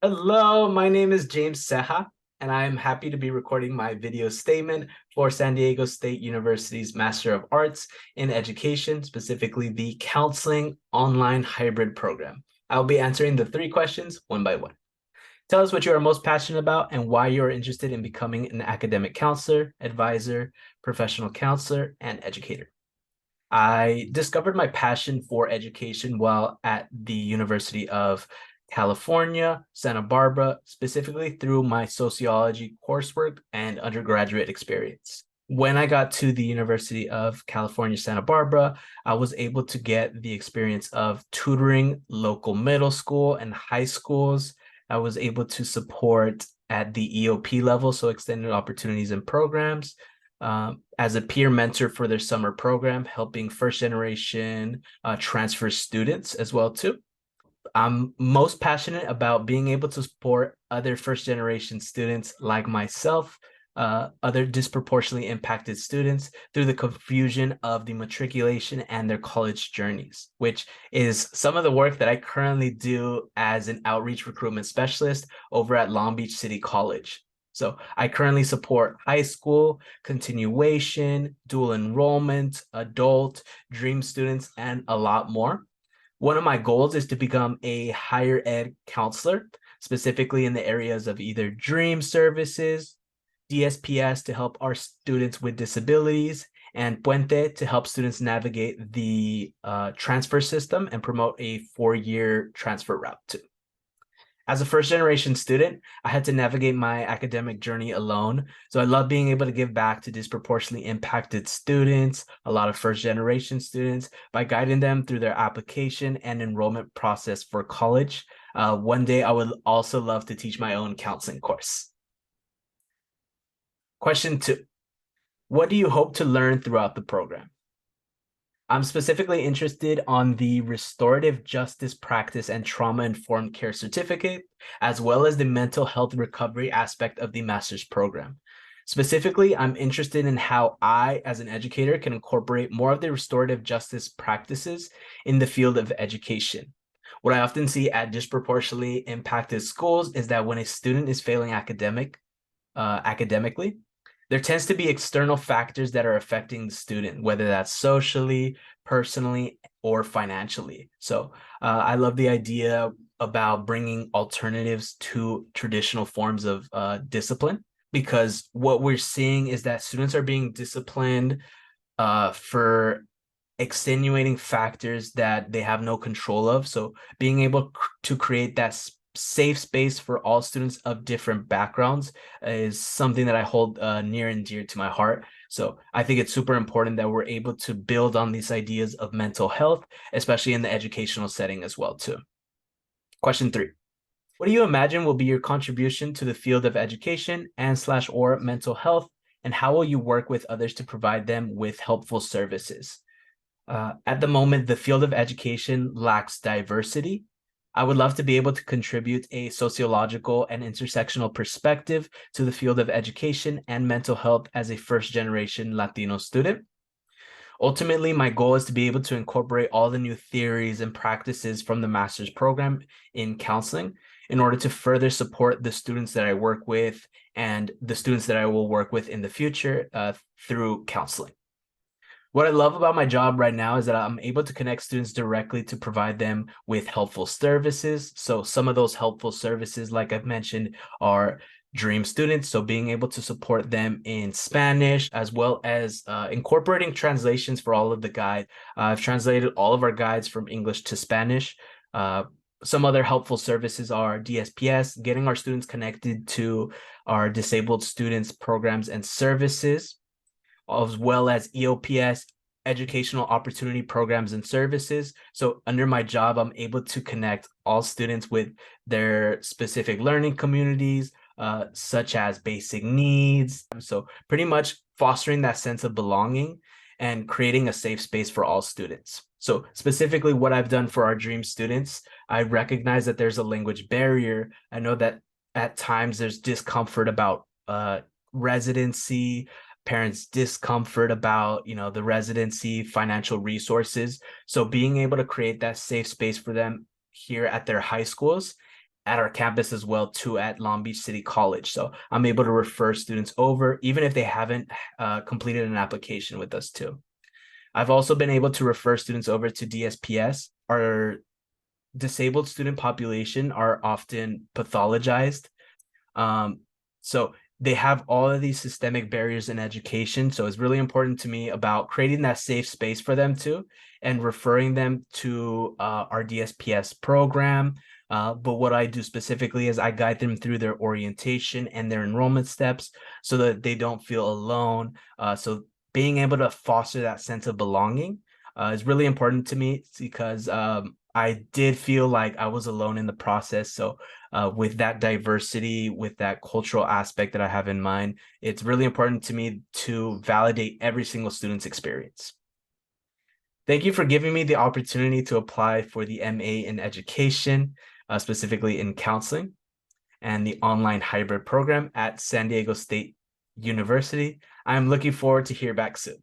Hello, my name is James Ceja, and I am happy to be recording my video statement for San Diego State University's Master of Arts in Education, specifically the Counseling Online Hybrid Program. I'll be answering the three questions one by one. Tell us what you are most passionate about and why you are interested in becoming an academic counselor, advisor, professional counselor, and educator. I discovered my passion for education while at the University of California, Santa Barbara, specifically through my sociology coursework and undergraduate experience. When I got to the University of California, Santa Barbara, I was able to get the experience of tutoring local middle school and high schools. I was able to support at the EOP level, so extended opportunities and programs, as a peer mentor for their summer program, helping first generation transfer students as well too. I'm most passionate about being able to support other first generation students like myself, other disproportionately impacted students through the confusion of the matriculation and their college journeys, which is some of the work that I currently do as an outreach recruitment specialist over at Long Beach City College. So I currently support high school, continuation, dual enrollment, adult, dream students, and a lot more. One of my goals is to become a higher ed counselor, specifically in the areas of either dream services, DSPS to help our students with disabilities, and Puente to help students navigate the transfer system and promote a 4-year transfer route too. As a first generation student, I had to navigate my academic journey alone. So I love being able to give back to disproportionately impacted students, a lot of first generation students, by guiding them through their application and enrollment process for college. One day, I would also love to teach my own counseling course. Question two, what do you hope to learn throughout the program? I'm specifically interested on the restorative justice practice and trauma-informed care certificate, as well as the mental health recovery aspect of the master's program. Specifically, I'm interested in how I, as an educator, can incorporate more of the restorative justice practices in the field of education. What I often see at disproportionately impacted schools is that when a student is failing academically, there tends to be external factors that are affecting the student, whether that's socially, personally, or financially. So I love the idea about bringing alternatives to traditional forms of discipline, because what we're seeing is that students are being disciplined for extenuating factors that they have no control of. So being able to create that safe space for all students of different backgrounds is something that I hold near and dear to my heart. So I think it's super important that we're able to build on these ideas of mental health, especially in the educational setting as well too. Question three. What do you imagine will be your contribution to the field of education and slash or mental health, and how will you work with others to provide them with helpful services? At the moment, the field of education lacks diversity. I would love to be able to contribute a sociological and intersectional perspective to the field of education and mental health as a first generation Latino student. Ultimately, my goal is to be able to incorporate all the new theories and practices from the master's program in counseling in order to further support the students that I work with and the students that I will work with in the future through counseling. What I love about my job right now is that I'm able to connect students directly to provide them with helpful services. So some of those helpful services, like I've mentioned, are dream students. So being able to support them in Spanish, as well as incorporating translations for all of the guide. I've translated all of our guides from English to Spanish. Some other helpful services are DSPS, getting our students connected to our disabled students programs and services, as well as EOPS, educational opportunity programs and services. So under my job, I'm able to connect all students with their specific learning communities, such as basic needs. So pretty much fostering that sense of belonging and creating a safe space for all students. So specifically what I've done for our dream students, I recognize that there's a language barrier. I know that at times there's discomfort about residency, parents discomfort about the residency financial resources. So being able to create that safe space for them here at their high schools at our campus as well too at Long Beach City College. So I'm able to refer students over even if they haven't completed an application with us too. I've also been able to refer students over to DSPS. Our disabled student population are often pathologized. So they have all of these systemic barriers in education. So it's really important to me about creating that safe space for them too, and referring them to our DSPS program. But what I do specifically is I guide them through their orientation and their enrollment steps so that they don't feel alone. So being able to foster that sense of belonging is really important to me because I did feel like I was alone in the process. So with that diversity, with that cultural aspect that I have in mind, it's really important to me to validate every single student's experience. Thank you for giving me the opportunity to apply for the MA in education, specifically in counseling, and the online hybrid program at San Diego State University. I'm looking forward to hear back soon.